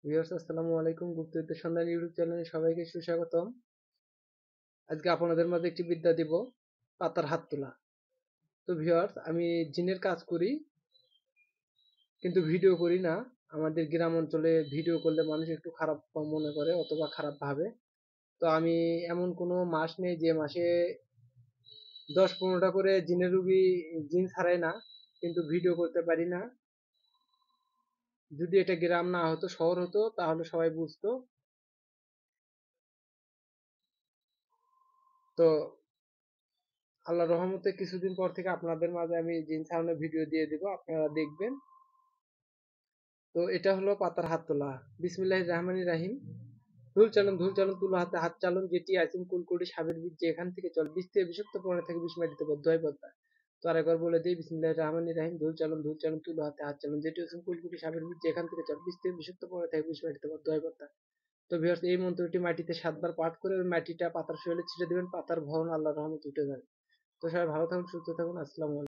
Viewers আসসালামু আলাইকুম। গুপ্তবিদ্যা সন্ধান ইউটিউব চ্যানেলে সবাইকে সুস্বাগতম। আজকে আপনাদের মাঝে একটি বিদ্যা দিব, পাতার হাত তোলা। তো ভিউয়ার্স, আমি জিনের কাজ করি কিন্তু ভিডিও করি না। আমাদের গ্রাম অঞ্চলে ভিডিও করলে মানুষ একটু খারাপ মনে করে অথবা খারাপ ভাবে। তো আমি এমন কোনো মাস নেই যে মাসে 10-15টা করে জিনের রুগী জিন ছাড়াই না, কিন্তু ভিডিও করতে পারি না। যদি এটা গ্রাম না হতো, শহর হতো, তাহলে সবাই বুঝতো। তো আল্লাহর রহমতে কিছুদিন পর থেকে আপনাদের মাঝে আমি জিন ছাড়ানোর ভিডিও দিয়ে দিব, আপনারা দেখবেন। তো এটা হলো পাতার হাত তোলা। বিসমিল্লাহির রহমানির রাহিম। ধুল চালন তুলো হাতে হাত চালন, যেটি আছেন কুলকুড়ি সাবের বীজ যেখান থেকে চল বীজ থেকে বিষাক্ত পড়ে থাকে বিষ মাটিতে বদ্ধ হয় পদ্মা। তো আরেকবার বলে দিই, বিসমিল্লাহির রহমানির রাহিম। ধুল চালন তুলো হাতে হাত চালন, যেটি আছেন কুলকুড়ি সাবের বীজ যেখান থেকে চল বীজ থেকে বিষাক্ত পড়ে থাকে বিষ মাটিতে বদ্ধ হয় পদ্মা। তো ভিউয়ার্স, এই মন্ত্রটি মাটিতে 7 বার পাঠ করে ওই মাটিটা পাতার শরীরে ছিটে দিবেন। পাতার ভরণ আল্লাহর রহমতে উঠে যাবে। তো সবাই ভালো থাকুন, সুস্থ থাকুন। আসসালামু আলাইকুম।